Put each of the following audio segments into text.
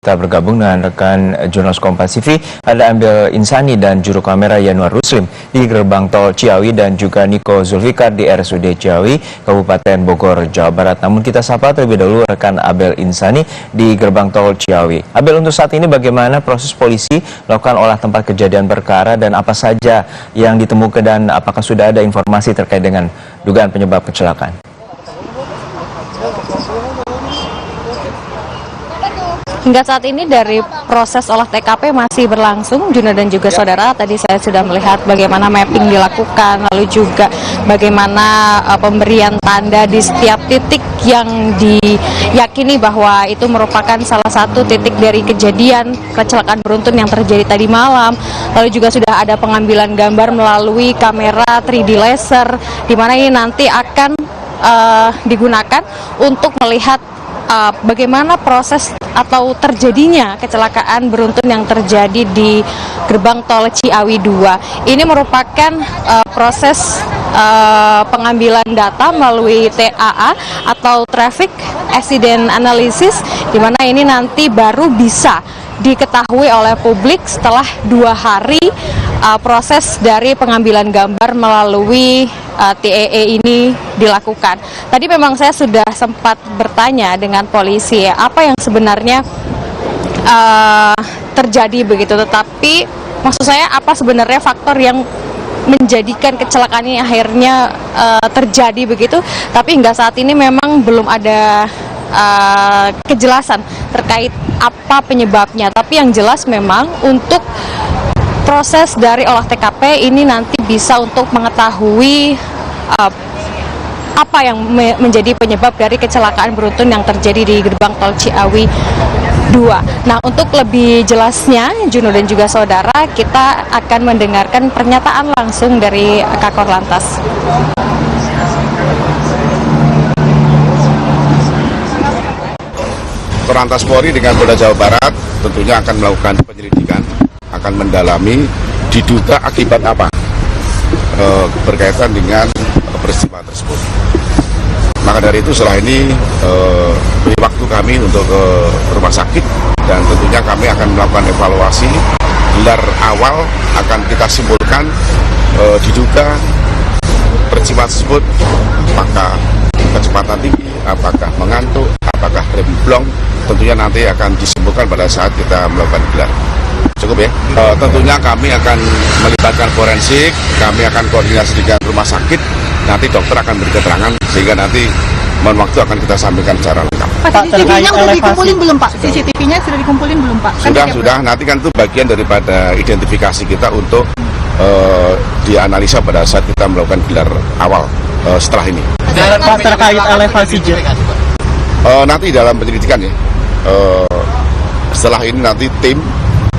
Kita bergabung dengan rekan jurnalis Kompas TV, ada Ambil Insani dan juru kamera Yanuar Ruslim di gerbang tol Ciawi dan juga Niko Zulfikar di RSUD Ciawi, Kabupaten Bogor, Jawa Barat. Namun kita sapa terlebih dahulu rekan Abel Insani di gerbang tol Ciawi. Abel, untuk saat ini bagaimana proses polisi melakukan olah tempat kejadian perkara dan apa saja yang ditemukan dan apakah sudah ada informasi terkait dengan dugaan penyebab kecelakaan? Hingga saat ini dari proses olah TKP masih berlangsung, Juno dan juga saudara. Tadi saya sudah melihat bagaimana mapping dilakukan, lalu juga bagaimana pemberian tanda di setiap titik yang diyakini bahwa itu merupakan salah satu titik dari kejadian kecelakaan beruntun yang terjadi tadi malam. Lalu juga sudah ada pengambilan gambar melalui kamera 3D laser, di mana ini nanti akan digunakan untuk melihat bagaimana proses atau terjadinya kecelakaan beruntun yang terjadi di gerbang tol Ciawi 2. Ini merupakan proses pengambilan data melalui TAA atau Traffic Accident Analysis, di mana ini nanti baru bisa diketahui oleh publik setelah 2 hari proses dari pengambilan gambar melalui TEE ini dilakukan. Tadi memang saya sudah sempat bertanya dengan polisi apa yang sebenarnya terjadi begitu, tetapi maksud saya apa sebenarnya faktor yang menjadikan kecelakaan ini akhirnya terjadi begitu, tapi hingga saat ini memang belum ada kejelasan terkait apa penyebabnya. Tapi yang jelas memang untuk proses dari olah TKP ini nanti bisa untuk mengetahui apa yang menjadi penyebab dari kecelakaan beruntun yang terjadi di gerbang tol Ciawi 2. Nah, untuk lebih jelasnya, Juno dan juga saudara, kita akan mendengarkan pernyataan langsung dari Kakor Lantas. Korlantas Polri dengan Polda Jawa Barat tentunya akan melakukan penyelidikan, akan mendalami diduga akibat apa berkaitan dengan peristiwa tersebut. Maka dari itu setelah ini beri waktu kami untuk ke rumah sakit dan tentunya kami akan melakukan evaluasi. Gelar awal akan kita simpulkan diduga peristiwa tersebut apakah kecepatan tinggi, apakah mengantuk, apakah rem blong, tentunya nanti akan disimpulkan pada saat kita melakukan gelar. Cukup ya? Tentunya kami akan melibatkan forensik, kami akan koordinasi dengan rumah sakit, nanti dokter akan beri keterangan sehingga nanti mohon waktu akan kita sampaikan secara lengkap. CCTV-nya sudah dikumpulin belum Pak? CCTV-nya sudah dikumpulin belum Pak? Sudah, nanti kan itu bagian daripada identifikasi kita untuk dianalisa pada saat kita melakukan gelar awal setelah ini. Pak, terkait elevasi jet? Nanti dalam penyelidikan ya. Setelah ini nanti tim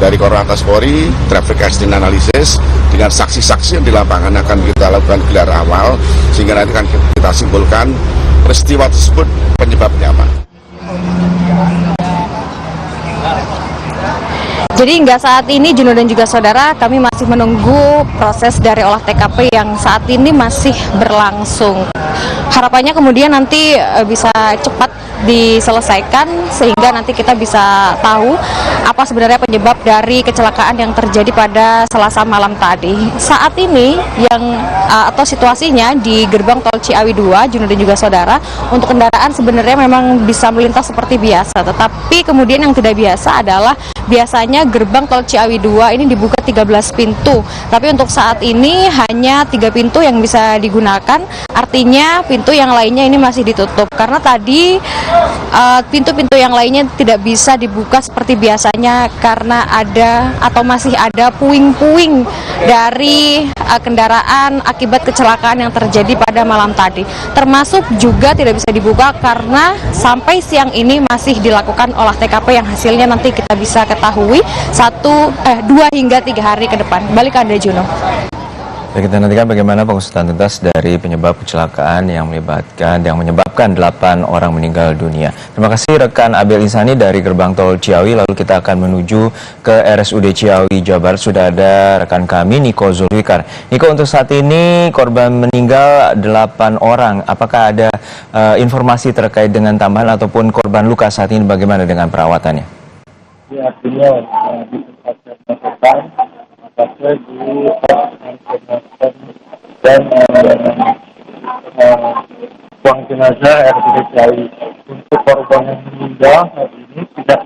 dari Korlantas Polri, Traffic Accident Analysis dengan saksi-saksi yang di lapangan akan kita lakukan gelar awal sehingga nanti akan kita simpulkan peristiwa tersebut penyebabnya apa. Jadi hingga saat ini Juno dan juga saudara, kami masih menunggu proses dari olah TKP yang saat ini masih berlangsung. Harapannya kemudian nanti bisa cepat diselesaikan sehingga nanti kita bisa tahu apa sebenarnya penyebab dari kecelakaan yang terjadi pada Selasa malam tadi. Saat ini yang atau situasinya di gerbang tol Ciawi 2, Juno dan juga saudara, untuk kendaraan sebenarnya memang bisa melintas seperti biasa, tetapi kemudian yang tidak biasa adalah biasanya gerbang tol Ciawi 2 ini dibuka 13 pintu, tapi untuk saat ini hanya 3 pintu yang bisa digunakan, artinya pintu yang lainnya ini masih ditutup karena tadi pintu-pintu yang lainnya tidak bisa dibuka seperti biasanya karena ada atau masih ada puing-puing dari kendaraan akibat kecelakaan yang terjadi pada malam tadi. Termasuk juga tidak bisa dibuka karena sampai siang ini masih dilakukan olah TKP yang hasilnya nanti kita bisa ketahui 2 hingga 3 hari ke depan. Balik ke Anda, Juno. Ya, kita nantikan bagaimana pengusutan tuntas dari penyebab kecelakaan yang menyebabkan 8 orang meninggal dunia. Terima kasih rekan Abel Insani dari gerbang tol Ciawi. Lalu kita akan menuju ke RSUD Ciawi, Jawa Barat. Sudah ada rekan kami Niko Zulfikar. Niko, untuk saat ini korban meninggal 8 orang. Apakah ada informasi terkait dengan tambahan ataupun korban luka saat ini, bagaimana dengan perawatannya? artinya di tempat yang apakah di pos dan buang jenazah RSUD Ciawi. Untuk korban yang meninggal saat ini tidak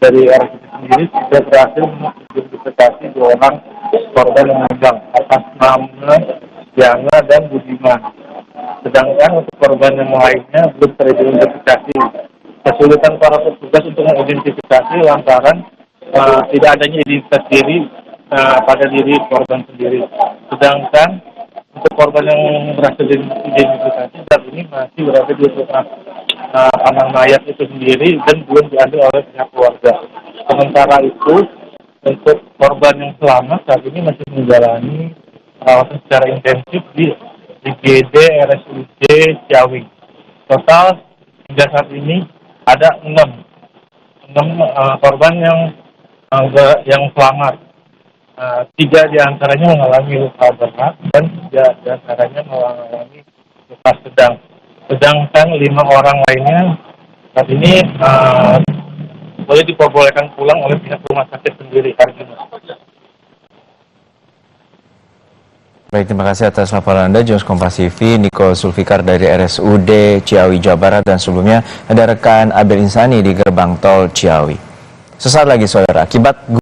dari RSUD sendiri sudah berhasil mengidentifikasi 2 orang korban yang meninggal atas nama Diana dan Budiman. Sedangkan untuk korban yang lainnya belum teridentifikasi. Kesulitan para petugas untuk mengidentifikasi lantaran tidak adanya identitas diri pada diri korban sendiri. Sedangkan untuk korban yang berhasil diidentifikasi saat ini masih berada di tanah mayat itu sendiri dan belum diambil oleh pihak keluarga. Sementara itu untuk korban yang selamat saat ini masih menjalani perawatan secara intensif di IGD RSUD Ciawi. Total hingga saat ini ada 6 korban yang selamat. 3 diantaranya mengalami luka berat dan 3 diantaranya mengalami luka sedang. Sedangkan 5 orang lainnya saat ini boleh diperbolehkan pulang oleh pihak rumah sakit sendiri. Baik, terima kasih atas laporan Anda, Jurnalis Kompas TV, Niko Zulfikar dari RSUD Ciawi, Jawa Barat, dan sebelumnya ada rekan Abel Insani di gerbang tol Ciawi. Sesaat lagi, saudara, akibat